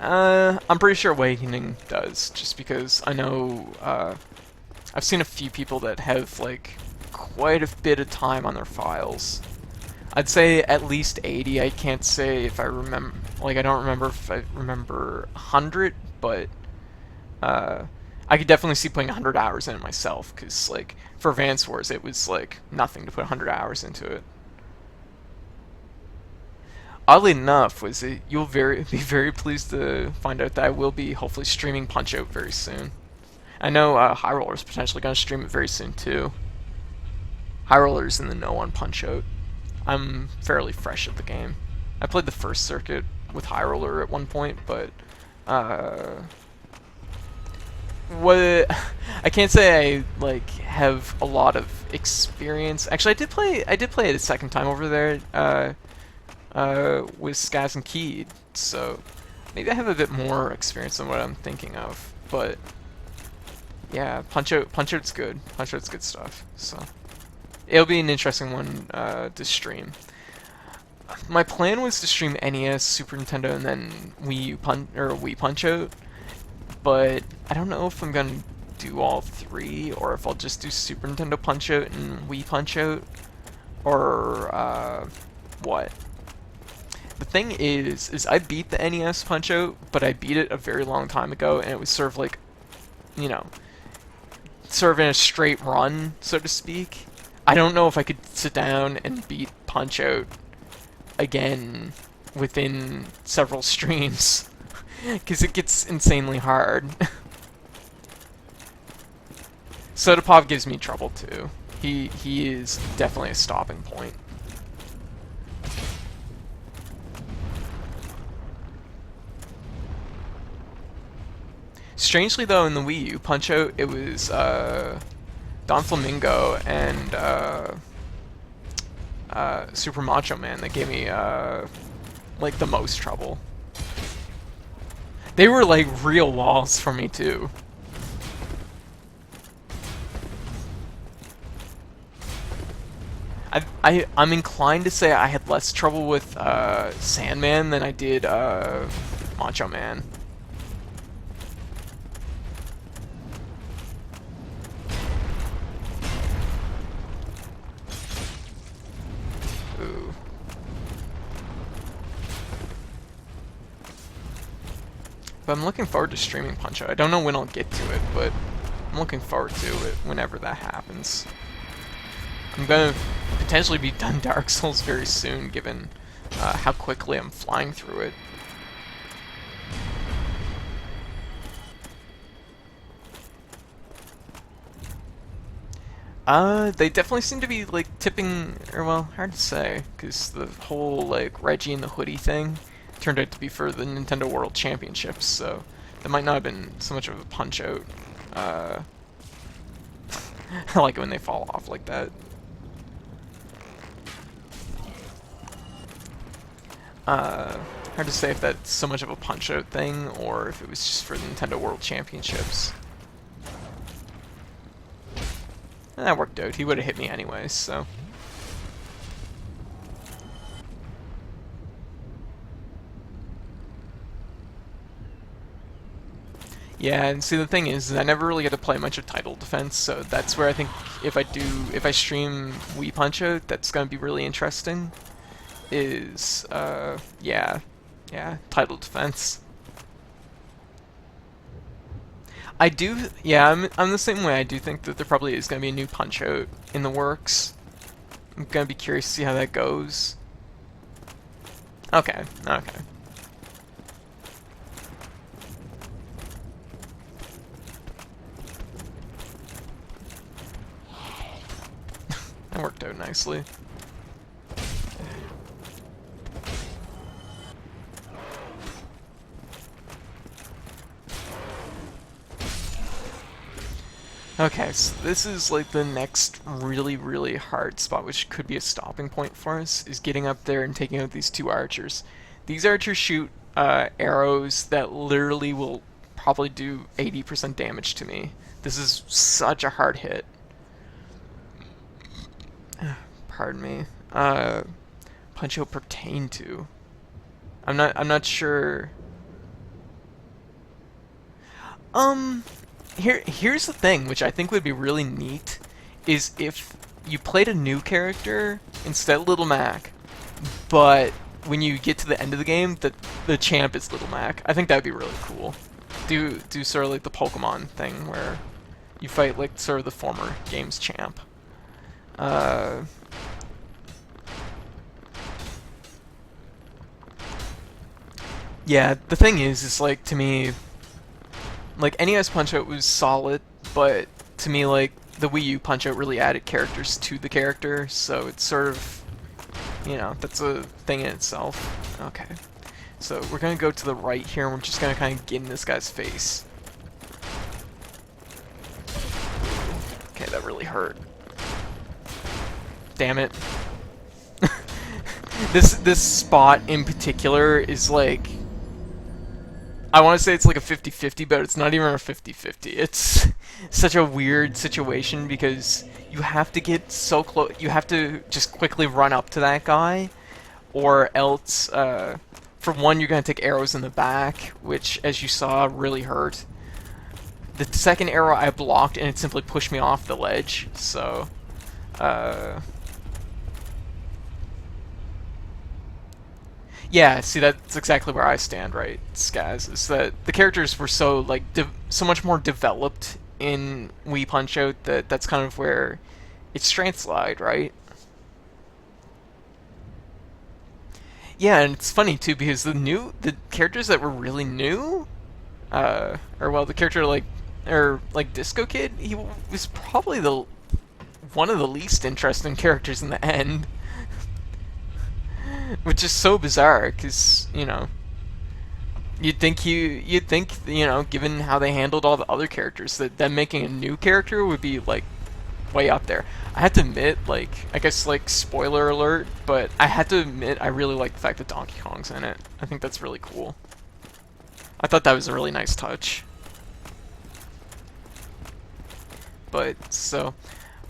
I'm pretty sure Awakening does, just because I know I've seen a few people that have like quite a bit of time on their files. I'd say at least 80. I can't say if I remember, like I don't remember if I remember 100, but uh, I could definitely see putting 100 hours in it myself, because like for Advance Wars it was like nothing to put 100 hours into it. Oddly enough, was it you'll be very pleased to find out that I will be hopefully streaming Punch Out very soon. I know High Roller's potentially going to stream it very soon too. High Roller's in the know on Punch Out. I'm fairly fresh at the game. I played the first circuit with High Roller at one point, but uh, what I can't say I like have a lot of experience. Actually, I did play it a second time over there with Skaz and Keed, so maybe I have a bit more experience than what I'm thinking of. But yeah, Punch Out's good. Punch Out's good stuff. So it'll be an interesting one to stream. My plan was to stream NES, Super Nintendo, and then Wii Punch Out, but I don't know if I'm gonna do all three or if I'll just do Super Nintendo Punch Out and Wii Punch Out, or what. The thing is I beat the NES Punch Out, but I beat it a very long time ago, and it was sort of like, you know, sort of in a straight run, so to speak. I don't know if I could sit down and beat Punch Out again within several streams, because it gets insanely hard. Sodapov gives me trouble too. He is definitely a stopping point. Strangely though, in the Wii U Punch Out, it was Don Flamingo and Super Macho Man that gave me like the most trouble. They were like real walls for me too. I'm inclined to say I had less trouble with Sandman than I did Macho Man. Ooh. But I'm looking forward to streaming Punch Out. I don't know when I'll get to it, but I'm looking forward to it whenever that happens. I'm gonna potentially be done Dark Souls very soon, given how quickly I'm flying through it. They definitely seem to be like tipping, or well, hard to say, because the whole like Reggie and the hoodie thing turned out to be for the Nintendo World Championships, so that might not have been so much of a Punch Out. I like it when they fall off like that. Hard to say if that's so much of a Punch Out thing, or if it was just for the Nintendo World Championships. And that worked out. He would have hit me anyways, so. Yeah, and see the thing is, I never really get to play much of Title Defense, so that's where I think if I stream Wii Punch Out, that's gonna be really interesting. Is yeah, Title Defense. I do, yeah, I'm the same way. I do think that there probably is gonna be a new Punch Out in the works. I'm gonna be curious to see how that goes. Okay, okay. That worked out nicely. Okay, so this is like the next really, really hard spot, which could be a stopping point for us, is getting up there and taking out these two archers. These archers shoot arrows that literally will probably do 80% damage to me. This is such a hard hit. Pardon me. Punch Out pertain to. I'm not sure Um, here's the thing, which I think would be really neat, is if you played a new character instead of Little Mac, but when you get to the end of the game, the champ is Little Mac. I think that'd be really cool. Do sort of like the Pokemon thing where you fight like sort of the former game's champ. Uh, yeah, the thing is like to me, like NES Punch Out was solid, but to me like the Wii U Punch Out really added characters to the character, so it's sort of, you know, that's a thing in itself. Okay. So we're gonna go to the right here, and we're just gonna kind of get in this guy's face. Okay, that really hurt. Damn it. This spot in particular is like, I want to say it's like a 50-50, but it's not even a 50-50. It's such a weird situation because you have to get so close. You have to just quickly run up to that guy, or else, for one, you're going to take arrows in the back, which, as you saw, really hurt. The second arrow I blocked, and it simply pushed me off the ledge, so... Yeah, see, that's exactly where I stand, right, Skaz, is that the characters were so, like, so much more developed in Wii Punch-Out that that's kind of where its strengths lied, right? Yeah, and it's funny, too, because the characters that were really new, or, well, the character, like Disco Kid, he was probably one of the least interesting characters in the end. Which is so bizarre, because, you know, you'd think, you know, given how they handled all the other characters, that them making a new character would be, like, way up there. I had to admit, like, I guess, like, spoiler alert, but I had to admit I really like the fact that Donkey Kong's in it. I think that's really cool. I thought that was a really nice touch. But, so...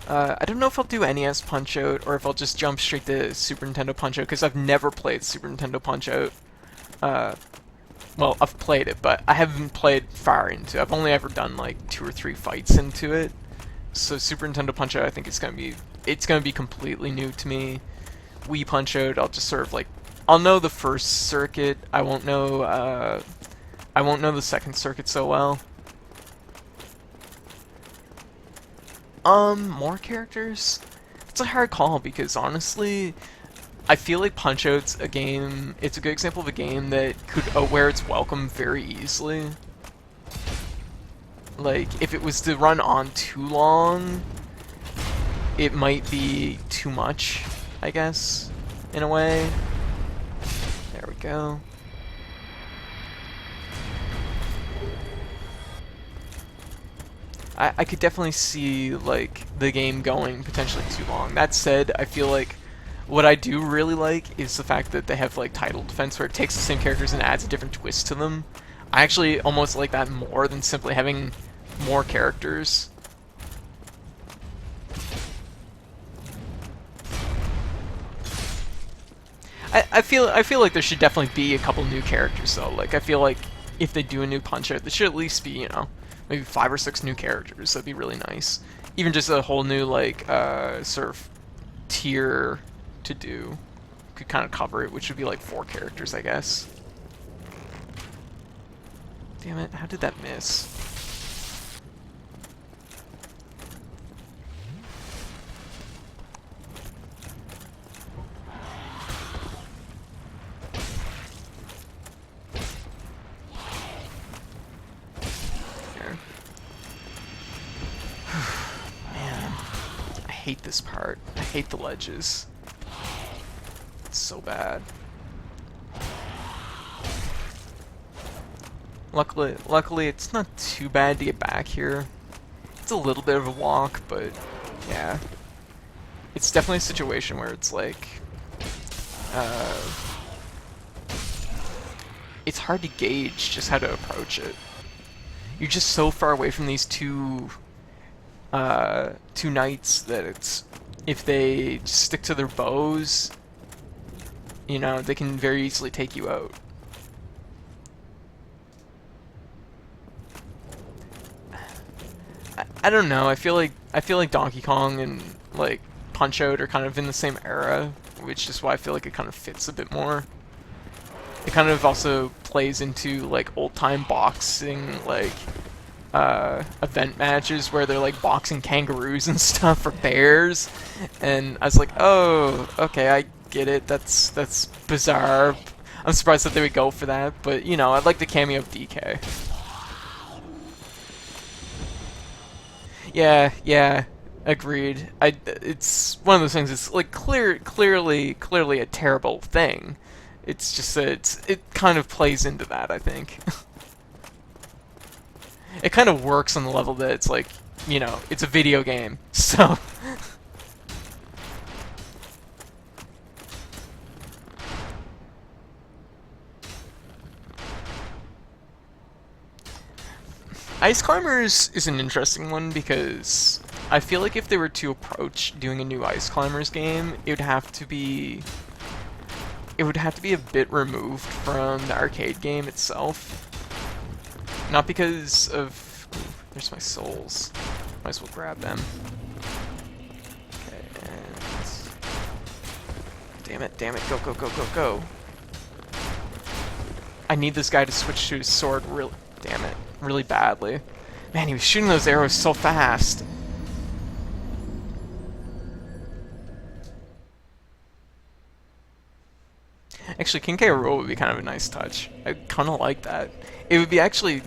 I don't know if I'll do NES Punch-Out, or if I'll just jump straight to Super Nintendo Punch-Out, because I've never played Super Nintendo Punch-Out. Well, I've played it, but I haven't played far into it. I've only ever done, like, 2 or 3 fights into it. So Super Nintendo Punch-Out, I think it's gonna be completely new to me. Wii Punch-Out, I'll just sort of, like, I'll know the first circuit. I won't know the second circuit so well. More characters? It's a hard call because honestly, I feel like Punch-Out's a game, it's a good example of a game that could outwear its welcome very easily. Like, if it was to run on too long, it might be too much, I guess, in a way. There we go. I could definitely see, like, the game going potentially too long. That said, I feel like what I do really like is the fact that they have, like, title defense where it takes the same characters and adds a different twist to them. I actually almost like that more than simply having more characters. I feel like there should definitely be a couple new characters, though. Like, I feel like if they do a new Punch-Out, there should at least be, you know, maybe 5 or 6 new characters. That'd be really nice. Even just a whole new, like, sort of tier to do could kind of cover it, which would be like 4 characters, I guess. Damn it, how did that miss? I hate this part. I hate the ledges. It's so bad. Luckily, it's not too bad to get back here. It's a little bit of a walk, but yeah. It's definitely a situation where it's like, it's hard to gauge just how to approach it. You're just so far away from these two knights that it's, if they just stick to their bows, you know, they can very easily take you out. I don't know. I feel like Donkey Kong and like Punch Out are kind of in the same era, which is why I feel like it kind of fits a bit more. It kind of also plays into like old time boxing, like event matches where they're like boxing kangaroos and stuff, or bears, and I was like, oh, okay, I get it. That's bizarre. I'm surprised that they would go for that, but you know, I'd like the cameo of DK. Yeah, yeah, agreed. It's one of those things. It's like clearly a terrible thing. It's just that it kind of plays into that, I think. It kind of works on the level that it's like, you know, it's a video game, so. Ice Climbers is an interesting one because I feel like if they were to approach doing a new Ice Climbers game, it would have to be a bit removed from the arcade game itself. Not because of... Ooh, there's my souls. Might as well grab them. Okay, and... Damn it, go, go, go, go, go. I need this guy to switch to his sword really... Damn it, really badly. Man, he was shooting those arrows so fast. Actually, King K. Rool would be kind of a nice touch. I kind of like that. It would be actually...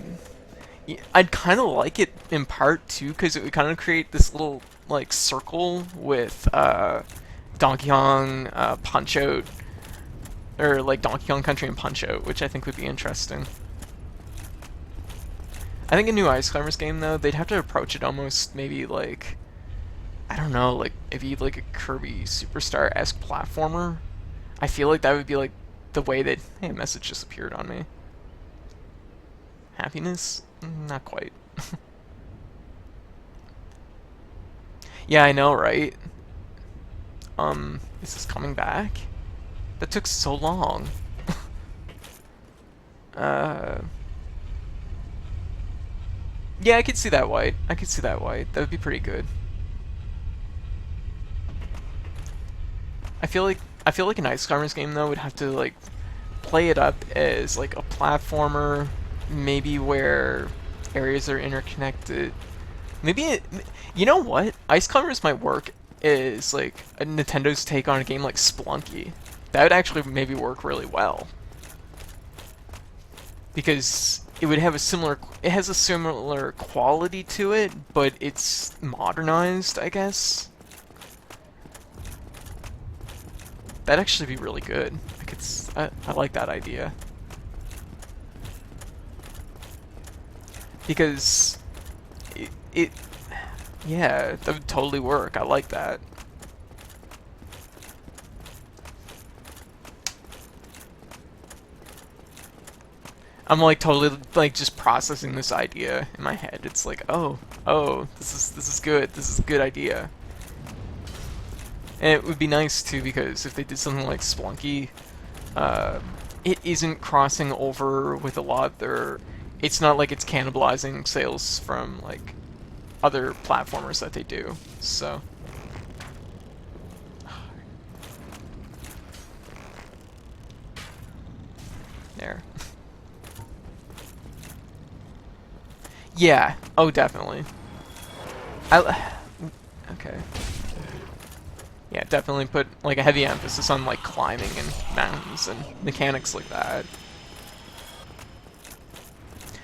I'd kind of like it in part, too, because it would kind of create this little, like, circle with Donkey Kong, Punch-Out, or, like, Donkey Kong Country and Punch-Out, which I think would be interesting. I think a new Ice Climbers game, though, they'd have to approach it almost maybe, like, I don't know, like, maybe, like, a Kirby Superstar-esque platformer. I feel like that would be, like, the way that... Hey, a message just appeared on me. Happiness? Not quite. Yeah, I know, right? Is this coming back? That took so long. Yeah, I could see that white. I could see that white. That would be pretty good. I feel like an Ice Climbers game though would have to like play it up as like a platformer, maybe where areas are interconnected. Maybe you know what? Ice Climbers might work as like a Nintendo's take on a game like Splunky. That would actually maybe work really well. Because it would have it has a similar quality to it, but it's modernized, I guess. That'd actually be really good. I like that idea. Because yeah, that would totally work. I like that. I'm like totally like just processing this idea in my head. It's like, oh, this is good. This is a good idea. And it would be nice too because if they did something like Splunky, it isn't crossing over with a lot of their. It's not like it's cannibalizing sales from like other platformers that they do. So. There. Yeah. Oh, definitely. Okay. Yeah, definitely put like a heavy emphasis on like climbing and mountains and mechanics like that.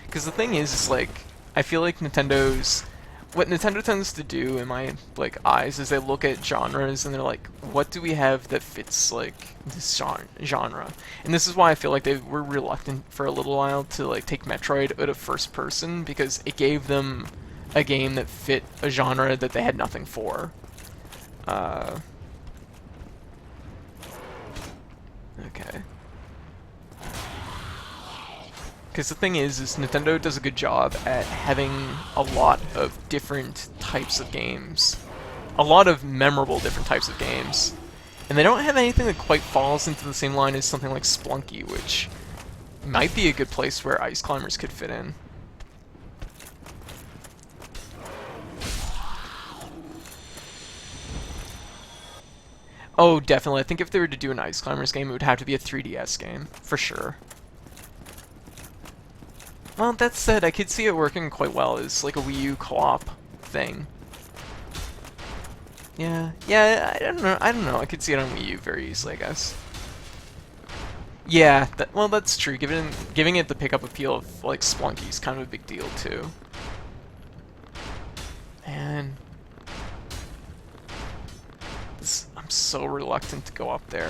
Because the thing is like, I feel like what Nintendo tends to do in my like eyes is they look at genres and they're like, what do we have that fits like this genre? And this is why I feel like they were reluctant for a little while to like take Metroid out of first person, because it gave them a game that fit a genre that they had nothing for. Okay. Because the thing is Nintendo does a good job at having a lot of different types of games. A lot of memorable different types of games. And they don't have anything that quite falls into the same line as something like Splunky, which might be a good place where Ice Climbers could fit in. Oh, definitely. I think if they were to do an Ice Climbers game, it would have to be a 3DS game, for sure. Well, that said, I could see it working quite well as like a Wii U co-op thing. Yeah, I don't know. I could see it on Wii U very easily, I guess. Yeah, well, that's true. Giving it the pickup appeal of like Splunky is kind of a big deal too. And I'm so reluctant to go up there.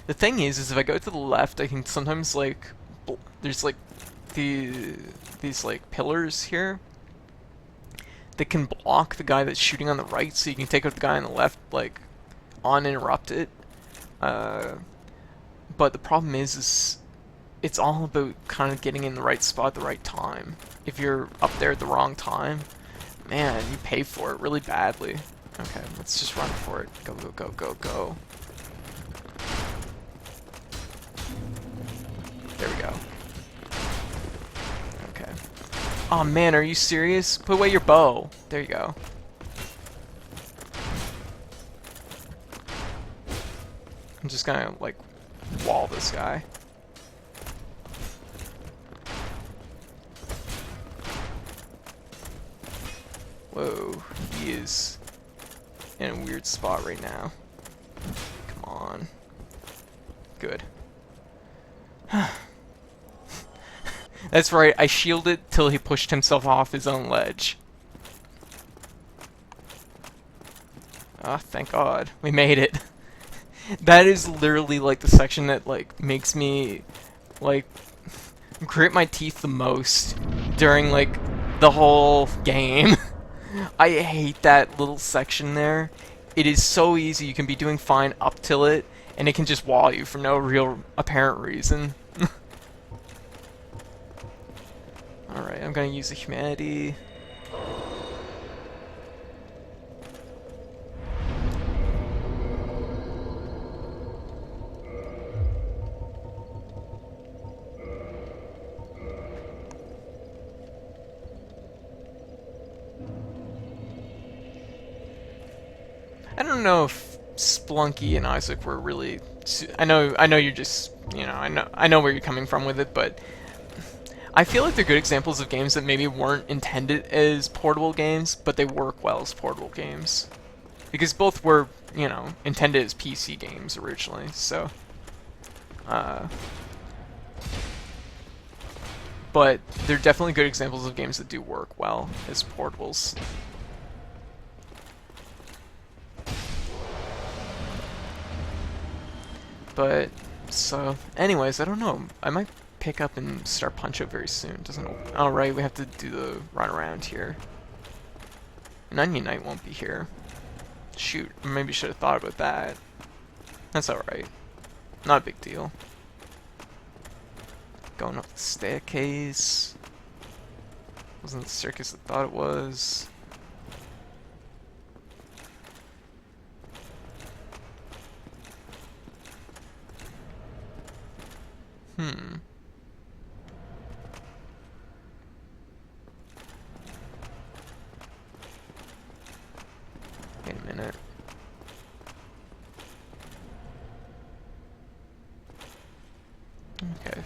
The thing is if I go to the left, I can sometimes like there's like these like pillars here that can block the guy that's shooting on the right, so you can take out the guy on the left like uninterrupted. But the problem is it's all about kind of getting in the right spot at the right time. If you're up there at the wrong time, man, you pay for it really badly. Okay, let's just run for it. Go, go, go, go, go. There we go. Okay. Oh man, are you serious? Put away your bow. There you go. I'm just gonna, like, wall this guy. Whoa, he is in a weird spot right now. Come on. Good. That's right, I shielded till he pushed himself off his own ledge. Ah, thank God. We made it. That is literally like the section that like makes me like grit my teeth the most during like the whole game. I hate that little section there. It is so easy. You can be doing fine up till it, and it can just wall you for no real apparent reason. Alright, I'm gonna use the humanity. I don't know if Splunky and Isaac were really. I know you're just, you know, I know where you're coming from with it, but I feel like they're good examples of games that maybe weren't intended as portable games, but they work well as portable games, because both were, you know, intended as PC games originally. So, but they're definitely good examples of games that do work well as portables. But, so, anyways, I don't know. I might pick up and start Punch-Out very soon. Doesn't. Oh, right, we have to do the run around here. And Onion Knight won't be here. Shoot, maybe should have thought about that. That's alright. Not a big deal. Going up the staircase. Wasn't the circus I thought it was. Hmm. Wait a minute. Okay.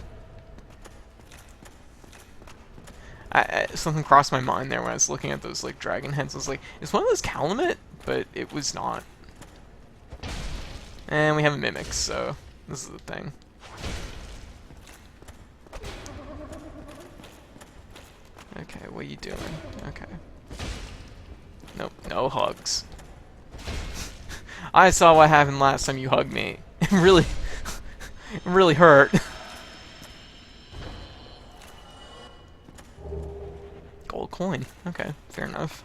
Something crossed my mind there when I was looking at those like dragon heads. I was like, is one of those Calumet? But it was not. And we have a Mimic, so this is the thing. Okay, what are you doing? Okay. Nope, no hugs. I saw what happened last time you hugged me. It really hurt. Gold coin. Okay, fair enough.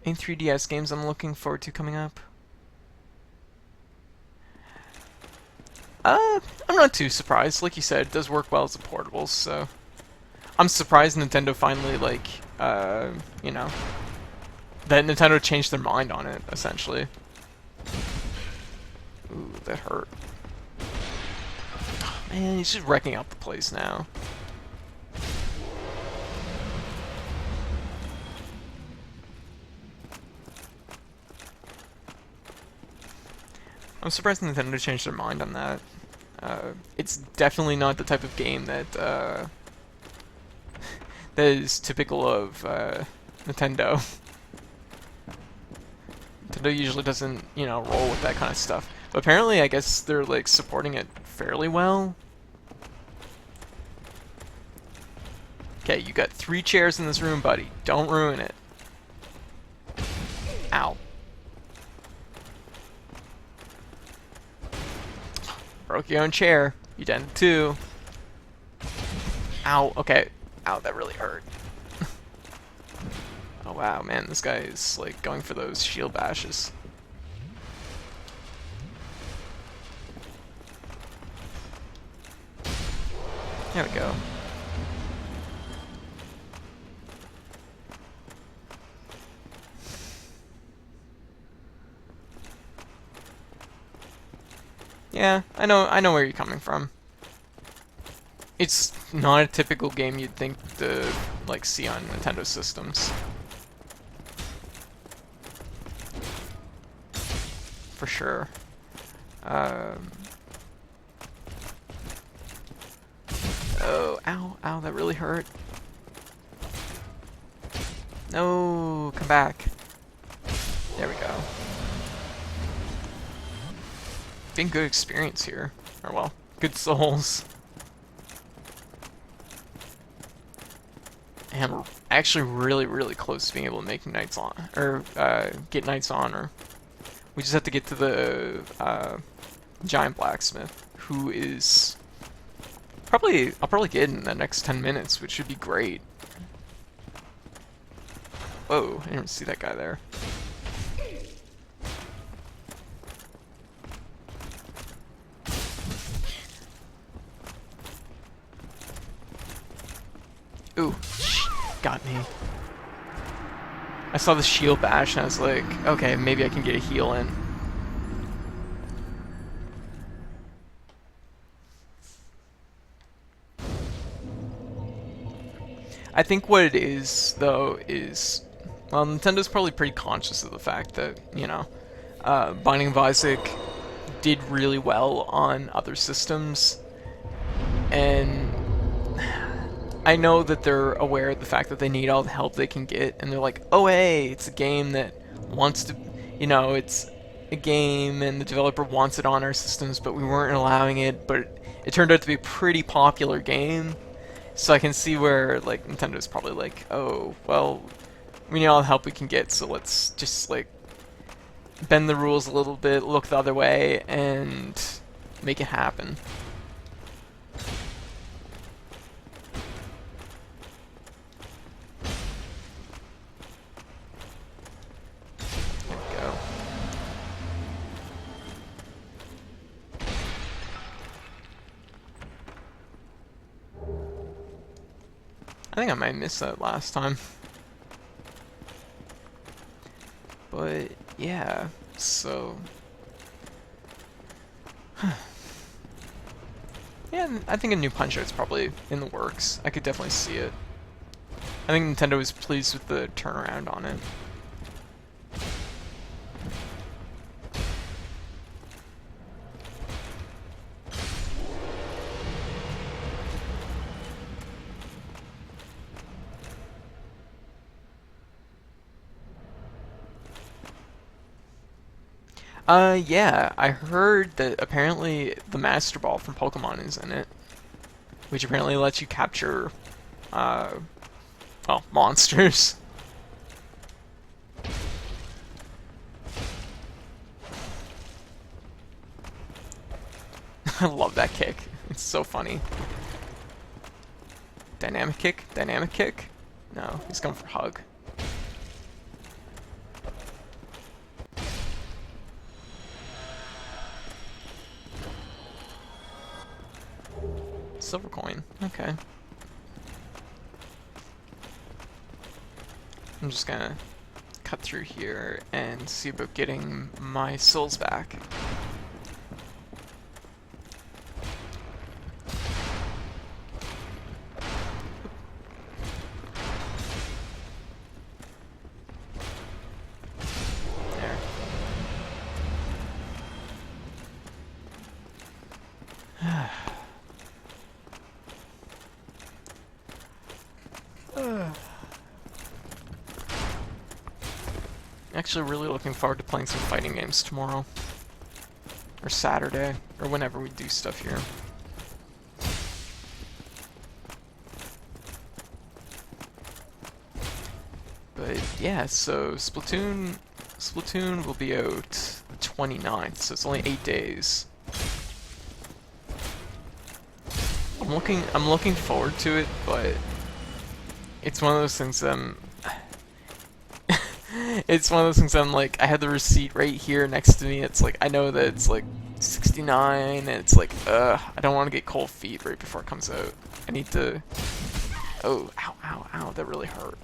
Any 3DS games I'm looking forward to coming up? I'm not too surprised. Like you said, it does work well as a portable, so I'm surprised Nintendo finally, like, you know, that Nintendo changed their mind on it, essentially. Ooh, that hurt. Oh, man, he's just wrecking out the place now. I'm surprised Nintendo changed their mind on that. It's definitely not the type of game that that is typical of Nintendo. Nintendo usually doesn't, you know, roll with that kind of stuff. But apparently, I guess they're like supporting it fairly well. Okay, you got 3 chairs in this room, buddy. Don't ruin it. Ow. Broke your own chair. You done it too. Ow. Okay. Ow, that really hurt. Oh wow, man, this guy is like going for those shield bashes. There we go. Yeah, I know where you're coming from. It's not a typical game you'd think to like see on Nintendo systems. For sure. Oh, ow, ow, that really hurt. No, come back. There we go. Been good experience here. Or well, good souls. And I'm actually really close to being able to make Knights on, or get Knights Honor. We just have to get to the giant blacksmith, who is I'll probably get in the next 10 minutes, which should be great. Whoa, I didn't see that guy there. Ooh, got me. I saw the shield bash and I was like, okay, maybe I can get a heal in. I think what it is, though, is, well, Nintendo's probably pretty conscious of the fact that, you know, Binding of Isaac did really well on other systems, and I know that they're aware of the fact that they need all the help they can get, and they're like, oh hey, it's a game that wants to, you know, it's a game and the developer wants it on our systems, but we weren't allowing it, but it turned out to be a pretty popular game. So I can see where, like, Nintendo's probably like, oh, well, we need all the help we can get, so let's just, like, bend the rules a little bit, look the other way, and make it happen. There we go. I think I might miss that last time. But, yeah, so... yeah, I think a new Punch-Out's probably in the works. I could definitely see it. I think Nintendo was pleased with the turnaround on it. Yeah, I heard that apparently the Master Ball from Pokemon is in it, which apparently lets you capture, well, monsters. I love that kick. It's so funny. Dynamic kick? Dynamic kick? No, he's going for hug. Silver coin. Okay. I'm just gonna cut through here and see about getting my souls back. Actually, really looking forward to playing some fighting games tomorrow. Or Saturday, or whenever we do stuff here. But yeah, so Splatoon will be out the 29th, so it's only 8 days. I'm looking forward to it, but it's one of those things it's one of those things I'm like, I had the receipt right here next to me. It's like, I know that it's like 69, and it's like, I don't want to get cold feet right before it comes out. I need to, oh, ow, ow, ow, that really hurt.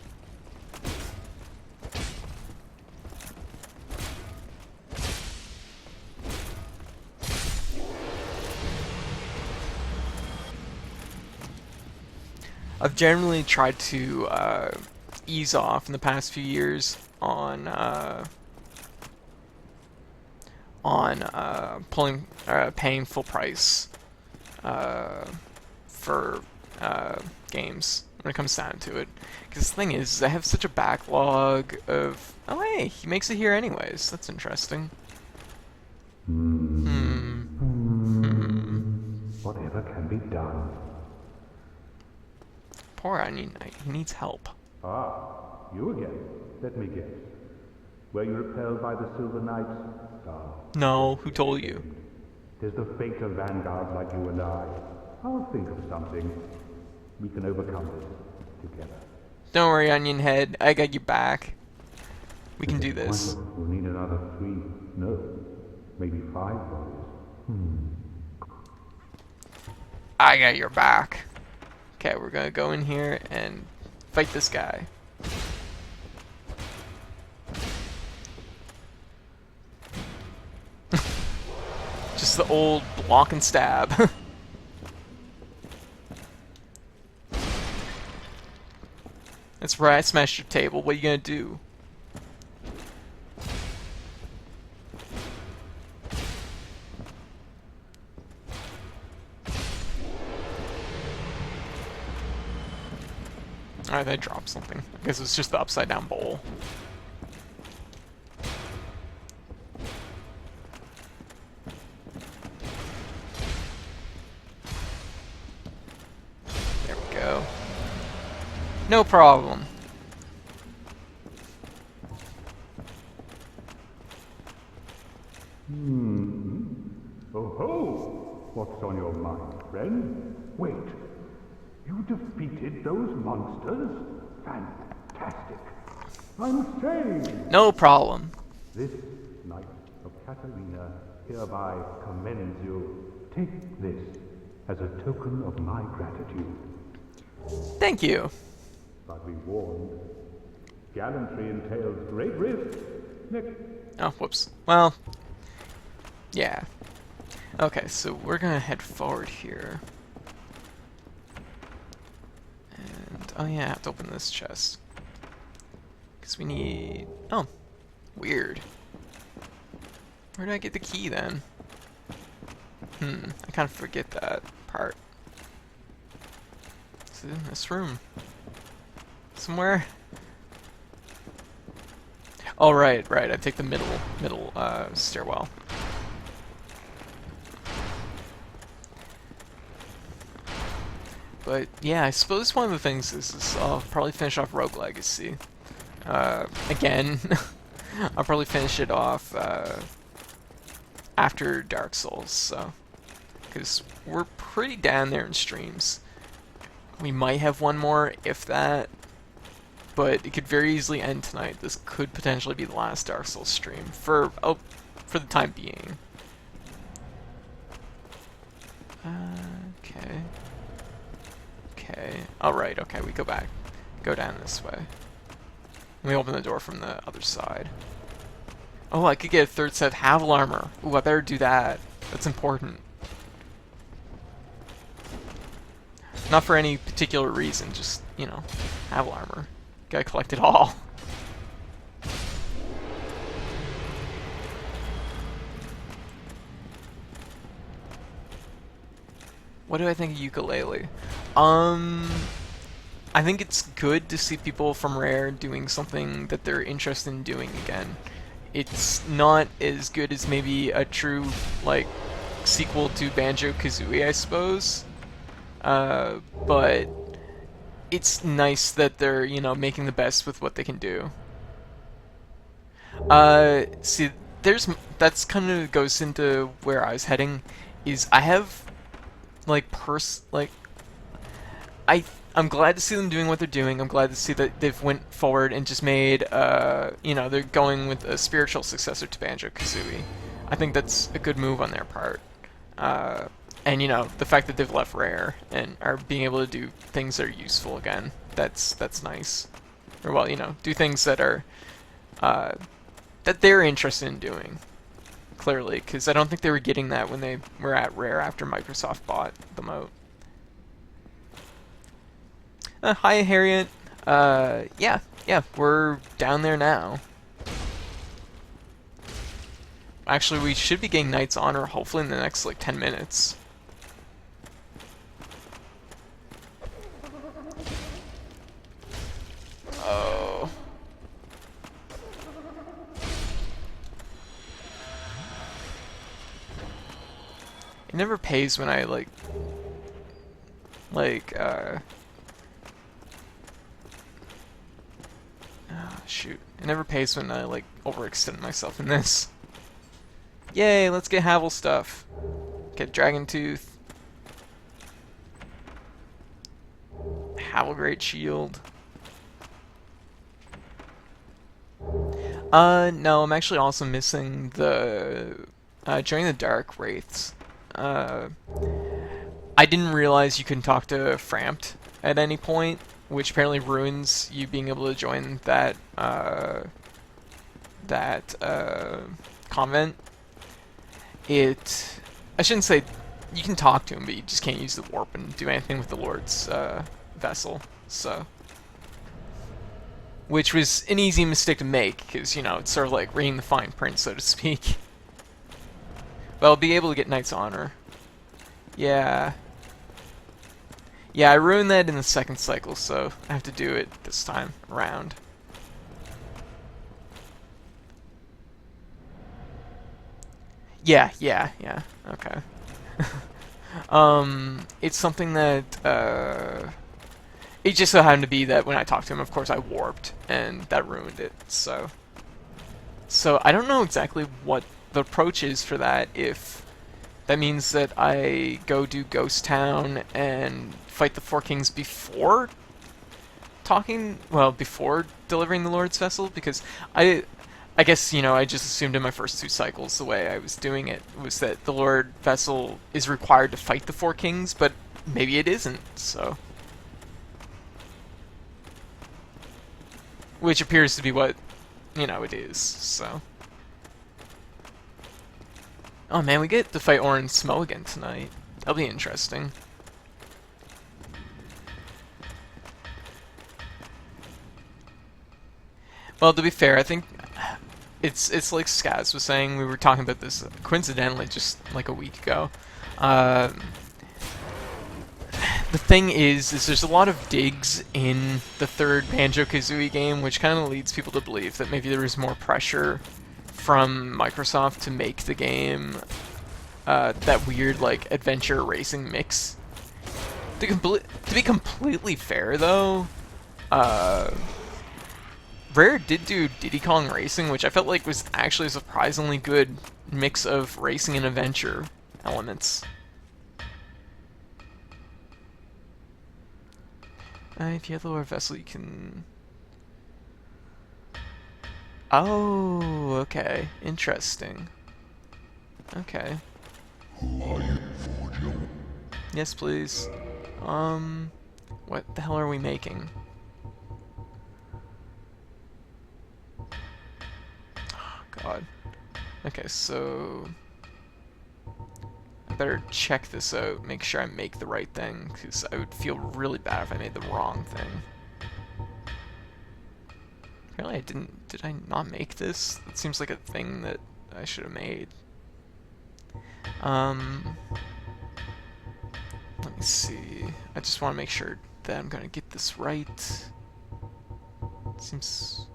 I've generally tried to ease off in the past few years on paying full price for games when it comes down to it. Because the thing is, I have such a backlog of. Oh hey, he makes it here anyways. That's interesting. Whatever can be done. Poor Onion, he needs help. Ah, you again. Let me guess. Were you repelled by the Silver Knights? Ah. No, who told you? Tis the fate of vanguards like you and I. I'll think of something. We can overcome this together. Don't worry, Onion Head. I got your back. We can do this. We'll need another 3, no, maybe 5 bodies. I got your back. Okay, we're gonna go in here and fight this guy. Just the old block and stab. That's right, I smashed your table. What are you gonna do? Alright, they dropped something. I guess it's just the upside down bowl. There we go. No problem. Oh ho! What's on your mind, friend? Wait. You defeated those monsters? Fantastic. I'm saved. No problem. This Knight of Katarina hereby commends you. Take this as a token of my gratitude. Thank you. But be warned, gallantry entails great risk. Oh, whoops. Well, yeah. Okay, so we're gonna head forward here. And, oh yeah, I have to open this chest. Because we need... Oh, weird. Where did I get the key then? I kind of forget that part. Is it in this room? Somewhere? Oh, right, I take the middle stairwell. But yeah, I suppose one of the things is I'll probably finish off Rogue Legacy. Again, I'll probably finish it off after Dark Souls, so. Because we're pretty down there in streams. We might have one more, if that. But it could very easily end tonight. This could potentially be the last Dark Souls stream for the time being. Okay. Okay. Alright, okay, we go back. Go down this way. Let me open the door from the other side. Oh, I could get a third set of Havel armor. Ooh, I better do that. That's important. Not for any particular reason, just, you know, Havel armor. Gotta collect it all. What do I think of ukulele? I think it's good to see people from Rare doing something that they're interested in doing again. It's not as good as maybe a true like sequel to Banjo-Kazooie, I suppose. But it's nice that they're, making the best with what they can do. See, there's that's kind of goes into where I was heading. Is I have like I I'm glad to see them doing what they're doing. I'm glad to see that they've went forward and just made they're going with a spiritual successor to Banjo-Kazooie. I think that's a good move on their part. Uh, and the fact that they've left Rare and are being able to do things that are useful again. That's nice. Or well, do things that are uh, that they're interested in doing. Clearly, because I don't think they were getting that when they were at Rare after Microsoft bought them out. Hi, Harriet. Yeah, we're down there now. Actually, we should be getting Knight's Honor hopefully in the next, like, 10 minutes. Oh. It never pays when I, oh, shoot. It never pays when I, overextend myself in this. Yay, let's get Havel stuff. Get Dragon Tooth. Havel Great Shield. No, I'm actually also missing the, Join the Dark Wraiths. I didn't realize you couldn't talk to Frampt at any point, which apparently ruins you being able to join that, convent. I shouldn't say you can talk to him, but you just can't use the warp and do anything with the Lord's vessel. So, which was an easy mistake to make because it's sort of like reading the fine print, so to speak. But I'll be able to get Knight's Honor. Yeah. Yeah, I ruined that in the second cycle, so I have to do it this time around. Yeah, okay. It's something that, it just so happened to be that when I talked to him, of course, I warped, and that ruined it, so... So, I don't know exactly what the approach is for that, if that means that I go do Ghost Town and fight the Four Kings before before delivering the Lord's Vessel, because I guess, I just assumed in my first two cycles the way I was doing it was that the Lord Vessel is required to fight the Four Kings, but maybe it isn't, so... Which appears to be what, it is, so... Oh man, we get to fight Orin Smo again tonight. That'll be interesting. Well, to be fair, I think it's like Skaz was saying, we were talking about this coincidentally just like a week ago. The thing is there's a lot of digs in the third Banjo-Kazooie game, which kind of leads people to believe that maybe there was more pressure from Microsoft to make the game that weird, like, adventure racing mix. To be completely fair, though, Rare did do Diddy Kong Racing, which I felt like was actually a surprisingly good mix of racing and adventure elements. If you have the Lord Vessel, you can... Oh, okay. Interesting. Okay. Yes, please. What the hell are we making? Oh, God. Okay, so... I better check this out, make sure I make the right thing, because I would feel really bad if I made the wrong thing. Apparently I didn't... Did I not make this? It seems like a thing that I should have made. Let me see. I just want to make sure that I'm gonna get this right. Seems...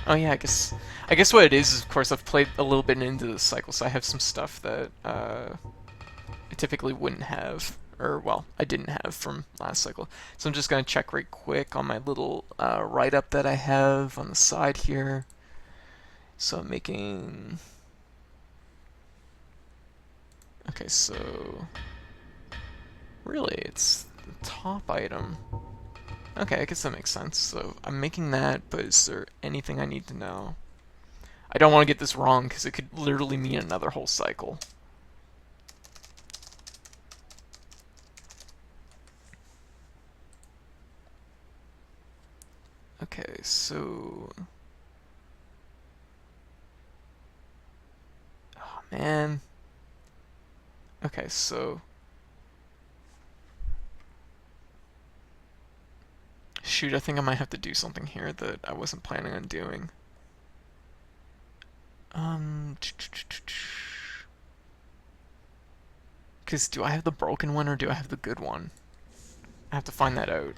Oh yeah, I guess what it is of course I've played a little bit into this cycle, so I have some stuff that I typically wouldn't have, or well, I didn't have from last cycle. So I'm just gonna check right quick on my little write-up that I have on the side here. So I'm making... Okay, so... Really, it's the top item. Okay, I guess that makes sense. So I'm making that, but is there anything I need to know? I don't want to get this wrong, because it could literally mean another whole cycle. Okay, so... Oh, man. Okay, so... Shoot, I think I might have to do something here that I wasn't planning on doing. Because do I have the broken one or do I have the good one? I have to find that out.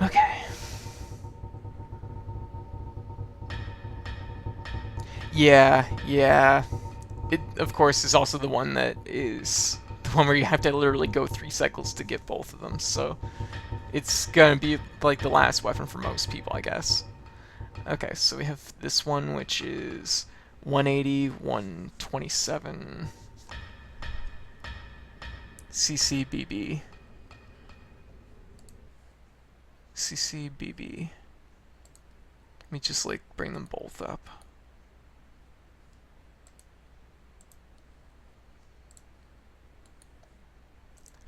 Okay. Yeah. It, of course, is also the one that is the one where you have to literally go 3 cycles to get both of them, so it's gonna be like the last weapon for most people, I guess. Okay, so we have this one, which is 180, 127, CCBB. CCBB. Let me just like bring them both up.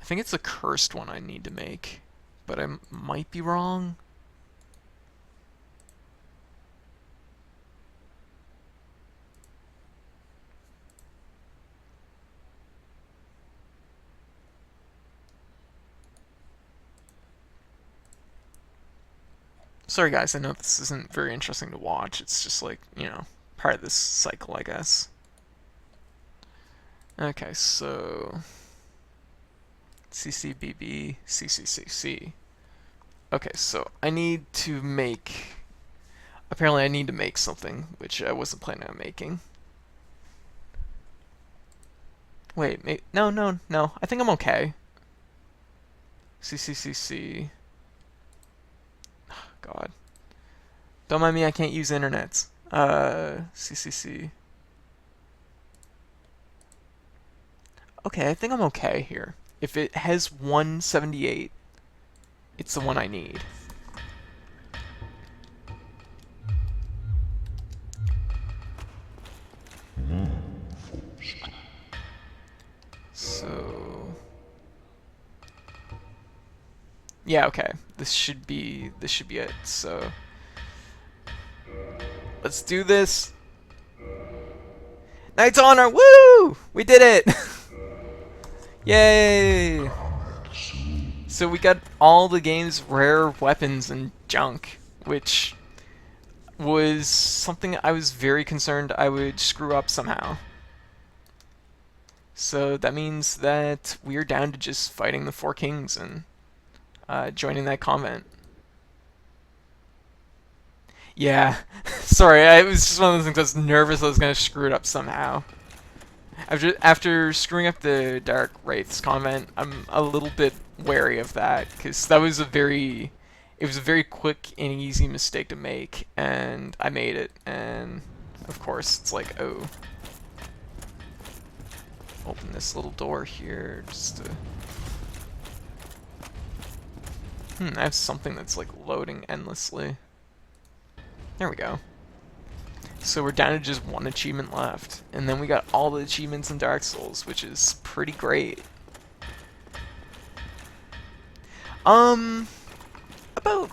I think it's the cursed one I need to make, but I might be wrong. Sorry guys, I know this isn't very interesting to watch. It's just like, you know, part of this cycle, I guess. Okay, so... CCBB, CCCC. Okay, so I need to make... Apparently I need to make something, which I wasn't planning on making. Wait, no. I think I'm okay. CCCC. God. Don't mind me, I can't use internet. CCC. Okay, I think I'm okay here. If it has 178, it's the one I need. So... Yeah, okay. This should be it. So let's do this. Knight's Honor, woo! We did it! Yay! So we got all the game's rare weapons and junk, which was something I was very concerned I would screw up somehow. So that means that we're down to just fighting the 4 kings and joining that convent. Yeah, sorry, it was just one of those things I was nervous I was going to screw it up somehow. After screwing up the Dark Wraiths convent, I'm a little bit wary of that, because that was it was a very quick and easy mistake to make, and I made it, and of course it's like, oh. Open this little door here, just to... I have something that's like loading endlessly. There we go. So we're down to just 1 achievement left. And then we got all the achievements in Dark Souls, which is pretty great. About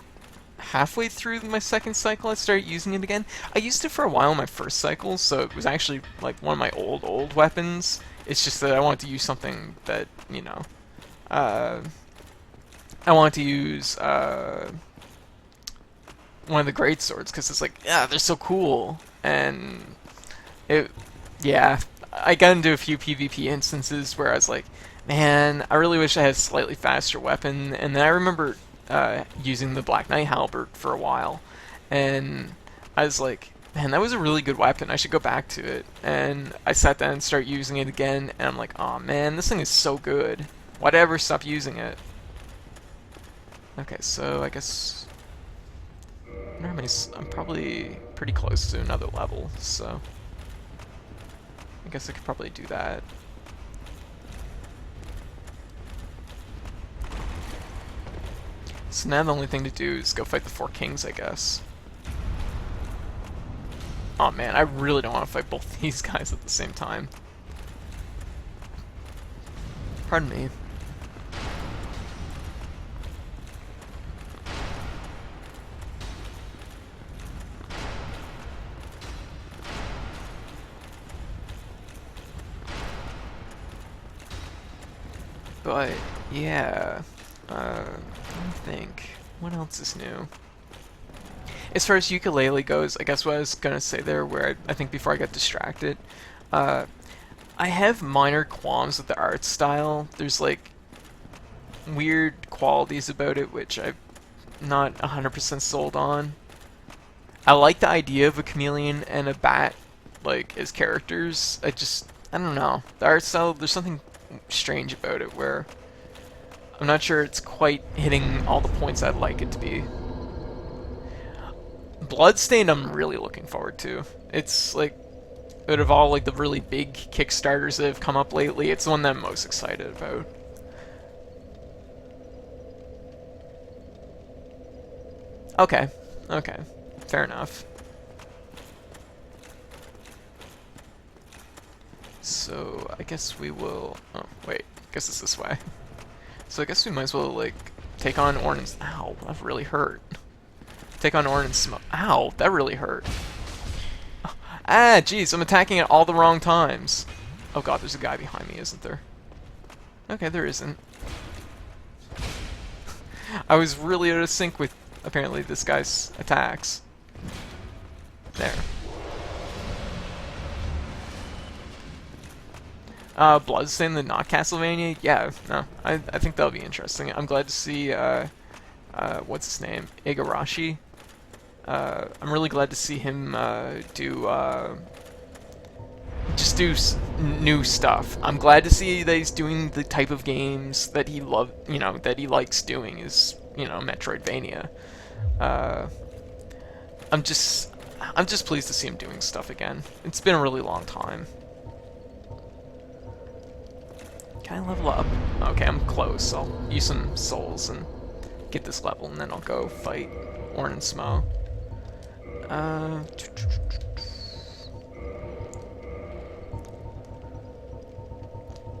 halfway through my second cycle, I started using it again. I used it for a while in my first cycle, so it was actually like one of my old weapons. It's just that I wanted to use something that, you know, I wanted to use, one of the great swords, because it's like, yeah, they're so cool. and it, yeah, I got into a few PvP instances where I was like, man, I really wish I had a slightly faster weapon. And then I remember using the Black Knight Halberd for a while, and I was like, man, that was a really good weapon. I should go back to it. And I sat down and started using it again, and I'm like, oh man, this thing is so good. Why'd I ever stop using it? Okay, so I guess I wonder how many I'm probably pretty close to another level, so I guess I could probably do that. So now the only thing to do is go fight the 4 kings, I guess. Oh man, I really don't want to fight both these guys at the same time. Pardon me. But, yeah, let me think. What else is new? As far as ukulele goes, I guess what I was gonna say there, where I think before I got distracted, I have minor qualms with the art style. There's like weird qualities about it which I'm not 100% sold on. I like the idea of a chameleon and a bat like as characters. I don't know. The art style, there's something strange about it where I'm not sure it's quite hitting all the points I'd like it to be. Bloodstained I'm really looking forward to. It's like, out of all like the really big Kickstarters that have come up lately, it's the one that I'm most excited about. Okay, okay, fair enough. So I guess we will, oh wait, I guess it's this way. So I guess we might as well like take on Orn and, ow, that really hurt. Take on Orn and Smoke. Ow, that really hurt. Ah, jeez, I'm attacking at all the wrong times. Oh god, there's a guy behind me, isn't there? Okay, there isn't. I was really out of sync with, apparently, this guy's attacks. There. Bloodstained, not Castlevania? Yeah, no, I think that'll be interesting. I'm glad to see, what's his name? Igarashi. I'm really glad to see him just do new stuff. I'm glad to see that he's doing the type of games that he that he likes doing, is, Metroidvania. I'm just pleased to see him doing stuff again. It's been a really long time. Can I level up? Okay, I'm close. I'll use some souls and get this level, and then I'll go fight Orn and Smo.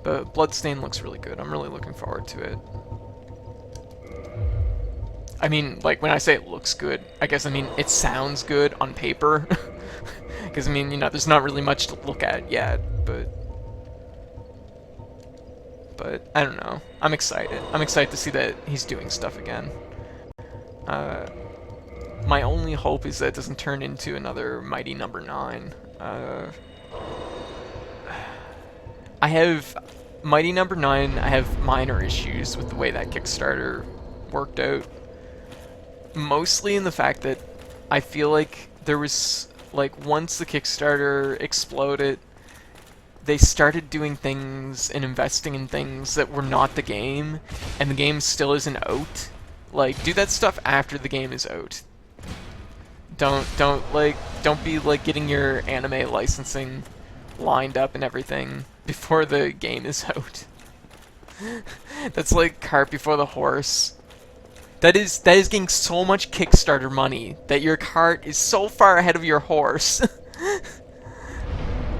But Bloodstain looks really good. I'm really looking forward to it. I mean, like, when I say it looks good, I guess I mean it sounds good on paper. Because, I mean, there's not really much to look at yet, but I don't know. I'm excited. I'm excited to see that he's doing stuff again. My only hope is that it doesn't turn into another Mighty Number 9. I have Mighty Number 9, I have minor issues with the way that Kickstarter worked out. Mostly in the fact that I feel like there was, like, once the Kickstarter exploded, they started doing things and investing in things that were not the game, and the game still isn't out. Like, do that stuff after the game is out. Don't be, like, getting your anime licensing lined up and everything before the game is out. That's like cart before the horse. That is getting so much Kickstarter money that your cart is so far ahead of your horse.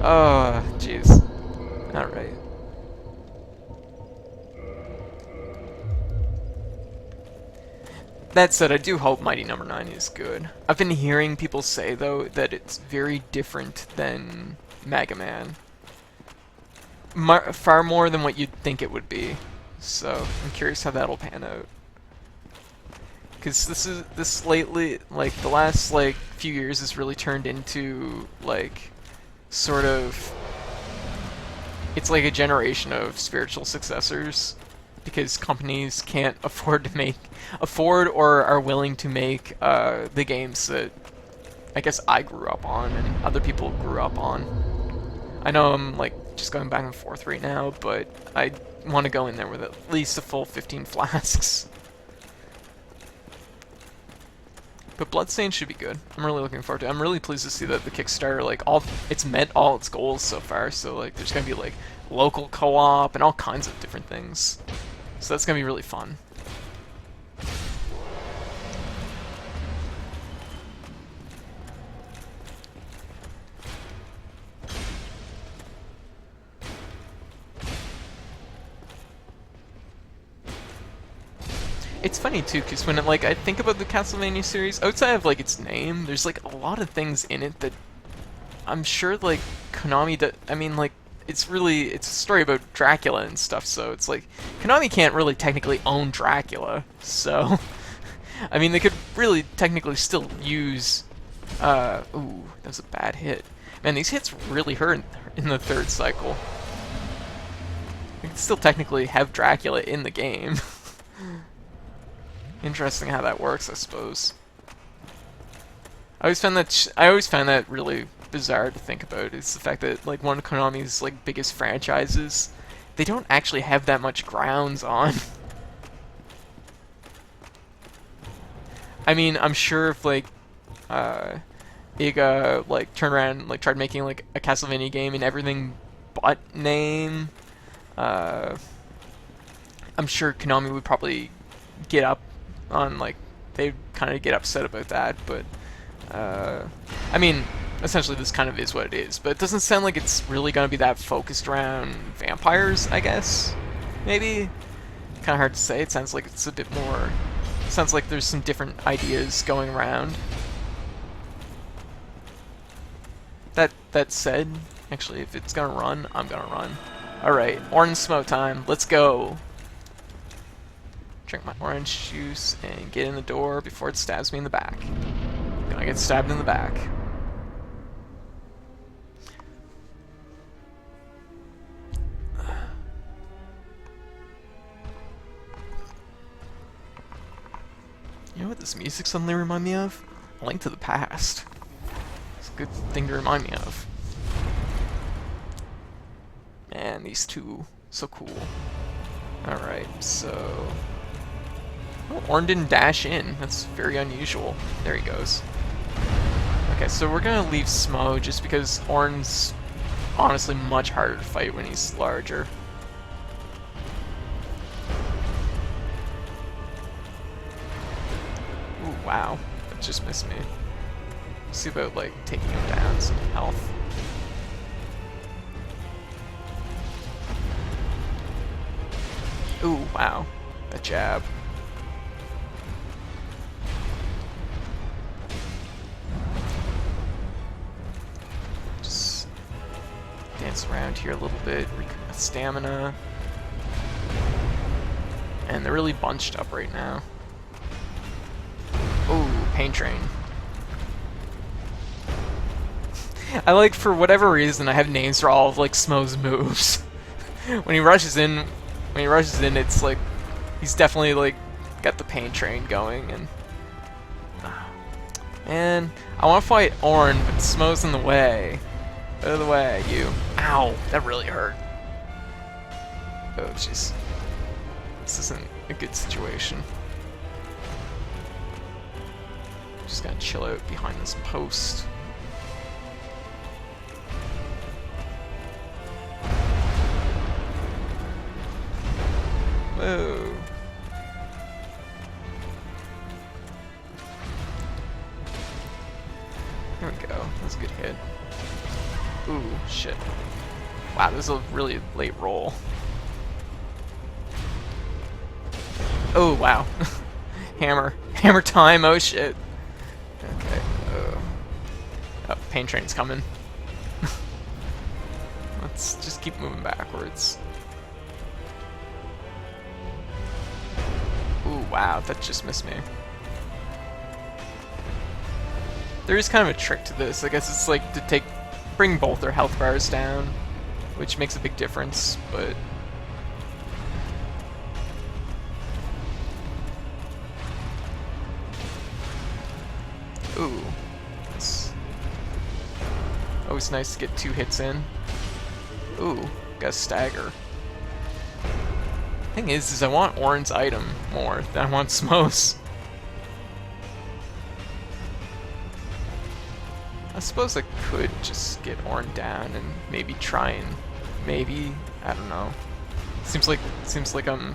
Oh, jeez. Alright. That said, I do hope Mighty Number 9 is good. I've been hearing people say, though, that it's very different than Mega Man. Far more than what you'd think it would be. So, I'm curious how that'll pan out. Because this lately, like the last like few years, has really turned into like sort of, it's like a generation of spiritual successors because companies can't afford or are willing to make the games that I guess I grew up on and other people grew up on. I know I'm like just going back and forth right now, but I want to go in there with at least a full 15 flasks. But Bloodstained should be good. I'm really looking forward to it. I'm really pleased to see that the Kickstarter, like, it's met all its goals so far. So, like, there's gonna be, like, local co-op and all kinds of different things. So that's gonna be really fun. It's funny too, because when like I think about the Castlevania series, outside of like its name, there's like a lot of things in it that I'm sure like Konami. I mean, like it's a story about Dracula and stuff, so it's like Konami can't really technically own Dracula. So, I mean, they could really technically still use. Ooh, that was a bad hit. Man, these hits really hurt in the third cycle. They could still technically have Dracula in the game. Interesting how that works, I suppose. I always found that really bizarre to think about. Is the fact that like one of Konami's like biggest franchises, they don't actually have that much grounds on. I mean, I'm sure if like Iga like turned around and like tried making like a Castlevania game and everything but name, I'm sure Konami would probably get up on like they'd kind of get upset about that, but I mean, essentially this kind of is what it is, but it doesn't sound like it's really gonna be that focused around vampires, I guess. Maybe. Kind of hard to say. It sounds like it's a bit more, sounds like there's some different ideas going around. That said, actually, if it's gonna run, I'm gonna run. Alright, orange smoke time, let's go! Drink my orange juice and get in the door before it stabs me in the back. Gonna get stabbed in the back. You know what this music suddenly reminded me of? A Link to the Past. It's a good thing to remind me of. Man, these two, so cool. Alright, so... Oh, Orn didn't dash in. That's very unusual. There he goes. Okay, so we're gonna leave Smo just because Orn's honestly much harder to fight when he's larger. Ooh, wow. That just missed me. See about, like, taking him down some health. Ooh, wow. A jab. Just dance around here a little bit, recoup stamina. And they're really bunched up right now. Ooh, Pain Train. I like, for whatever reason, I have names for all of, like, Smo's moves. When he rushes in, it's like, he's definitely, like, got the Pain Train going, and I want to fight Orn, but Smo's in the way. Out of the way, you. Ow, that really hurt. Oh, jeez. This isn't a good situation. Just gonna chill out behind this post. Whoa. There we go. That's a good hit. Ooh, shit. Wow, this is a really late roll. Oh, wow. Hammer. Hammer time, oh shit. Okay. Oh, Pain Train's coming. Let's just keep moving backwards. Ooh, wow, that just missed me. There is kind of a trick to this. I guess it's like to bring both their health bars down, which makes a big difference, but... Ooh. It's always nice to get 2 hits in. Ooh, got a stagger. Thing is I want Orin's item more than I want Smo's. I suppose I could just get Orin down and maybe try and I don't know. Seems like I'm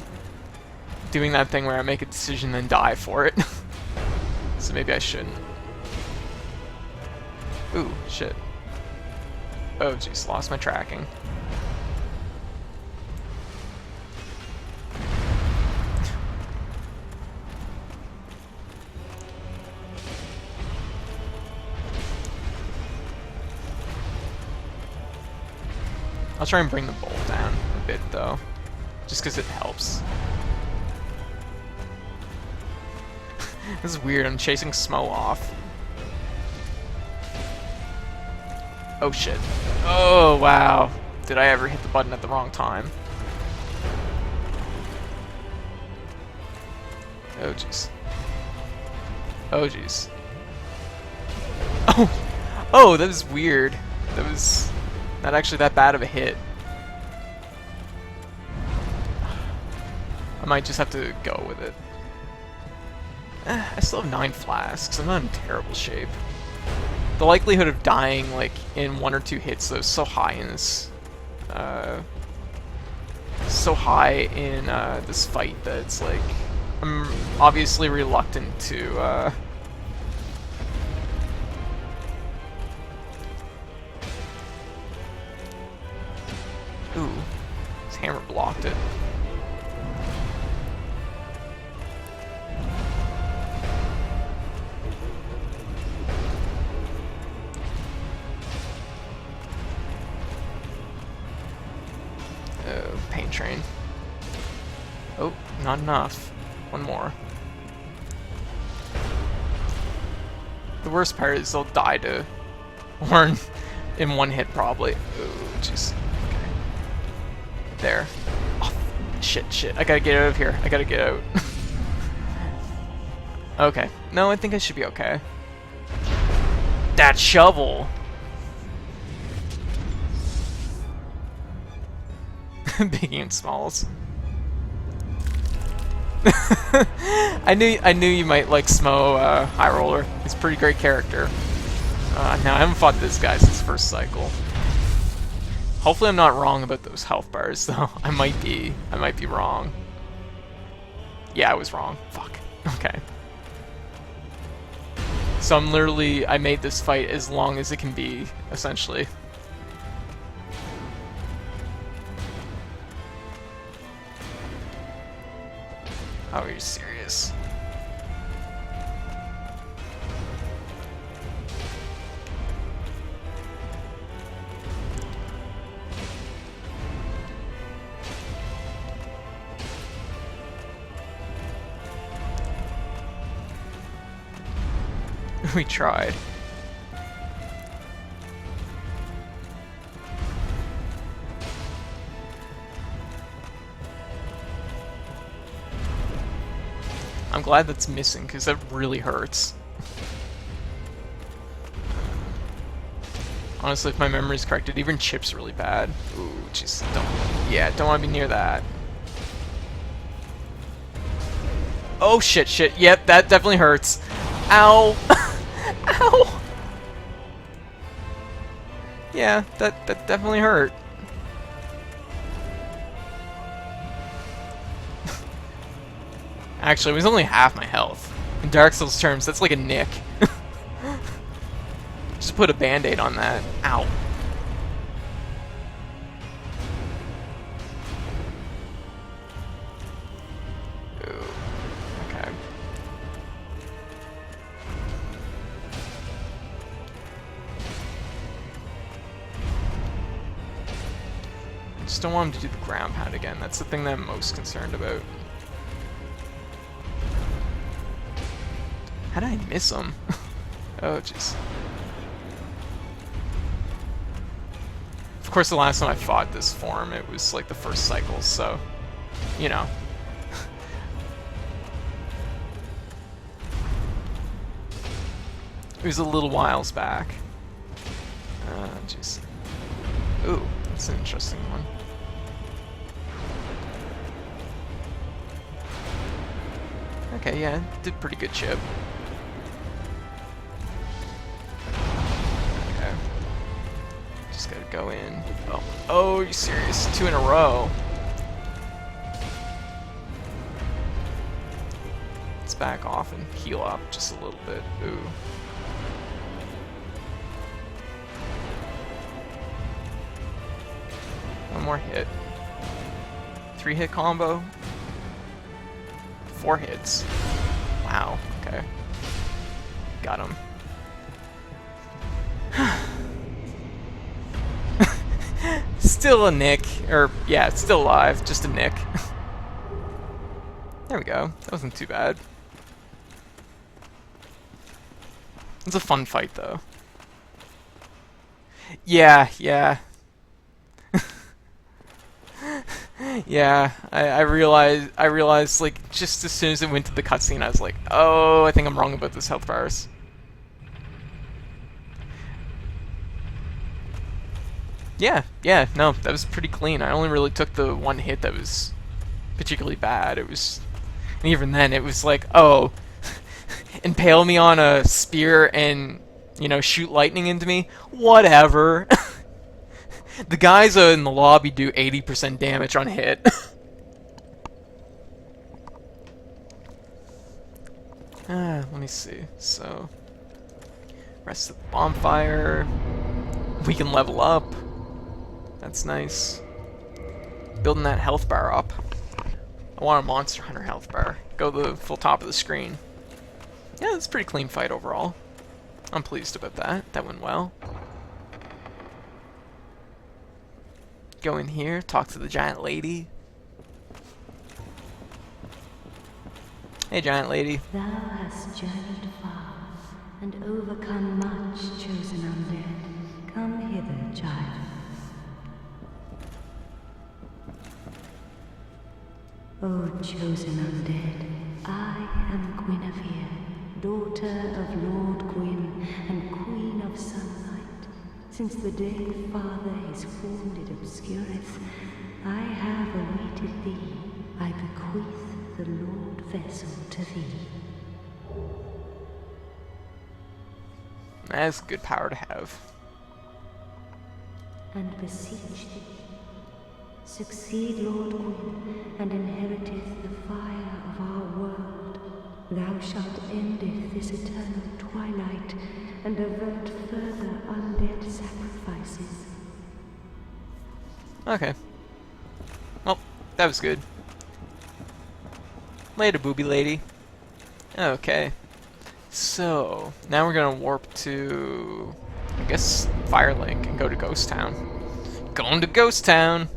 doing that thing where I make a decision and then die for it. So maybe I shouldn't. Ooh, shit. Oh jeez, lost my tracking. I'll try and bring the bolt down a bit though, just because it helps. This is weird, I'm chasing Smo off. Oh shit. Oh wow. Did I ever hit the button at the wrong time? Oh jeez. Oh jeez. Oh! Oh, that was weird. That was not actually that bad of a hit. I might just have to go with it. I still have 9 flasks. I'm not in terrible shape. The likelihood of dying, like, in 1 or 2 hits, though, is so high in this... this fight that it's like... I'm obviously reluctant to, Ooh, his hammer blocked it. Oh, pain train. Oh, not enough. One more. The worst part is they'll die to Horn in 1 hit, probably. Oh, jeez. There. Oh, shit. I gotta get out of here. I gotta get out. Okay. No, I think I should be okay. That shovel! Biggie and Smalls. I knew you might like Smo High Roller. He's a pretty great character. Now I haven't fought this guy since first cycle. Hopefully I'm not wrong about those health bars, though. I might be wrong. Yeah, I was wrong. Fuck. Okay. So I made this fight as long as it can be, essentially. Oh, are you serious? We tried. I'm glad that's missing, because that really hurts. Honestly, if my memory's correct, it even chips really bad. Ooh, jeez, don't want to be near that. Oh, shit, yep, that definitely hurts. Ow! Ow! Yeah, that definitely hurt. Actually, it was only half my health. In Dark Souls terms, that's like a nick. Just put a band-aid on that. Ow. Ooh. Okay. I just don't want him to do the ground pound again. That's the thing that I'm most concerned about. How did I miss him? Oh, jeez. Of course, the last time I fought this form, it was like the first cycle, so, you know. It was a little whiles back. Jeez. Ooh, that's an interesting one. Okay, yeah, did pretty good chip. Okay. Just gotta go in. Oh, are you serious? 2 in a row. Let's back off and heal up just a little bit. Ooh. One more hit. 3-hit combo. 4 hits. Wow, okay. Got him. Still a nick. Or, yeah, it's still alive. Just a nick. There we go. That wasn't too bad. It's a fun fight, though. Yeah, yeah. Yeah, I realized, like, just as soon as it went to the cutscene, I was like, oh, I think I'm wrong about this health bars. Yeah, no, that was pretty clean. I only really took the one hit that was particularly bad. It was, and even then, it was like, oh, impale me on a spear and, you know, shoot lightning into me? Whatever. The guys in the lobby do 80% damage on hit. Let me see. So, rest of the bonfire. We can level up. That's nice. Building that health bar up. I want a Monster Hunter health bar. Go the full top of the screen. Yeah, it's a pretty clean fight overall. I'm pleased about that. That went well. Go in here, talk to the giant lady. Hey, giant lady. Thou hast journeyed far, and overcome much, chosen undead. Come hither, child. O chosen undead, I am Guinevere, daughter of Lord Gwyn and Queen of Sunlight. Since the day Father his wounded obscureth, I have awaited thee. I bequeath the Lord vessel to thee. That's good power to have. And beseech thee, succeed Lord Gwyn, and inheriteth the fire of our world. Thou shalt endeth this eternal twilight, and avert further undead sacrifices. Okay. Well, that was good. Later, booby lady. Okay. So, now we're gonna warp to, I guess, Firelink and go to Ghost Town. Going to Ghost Town!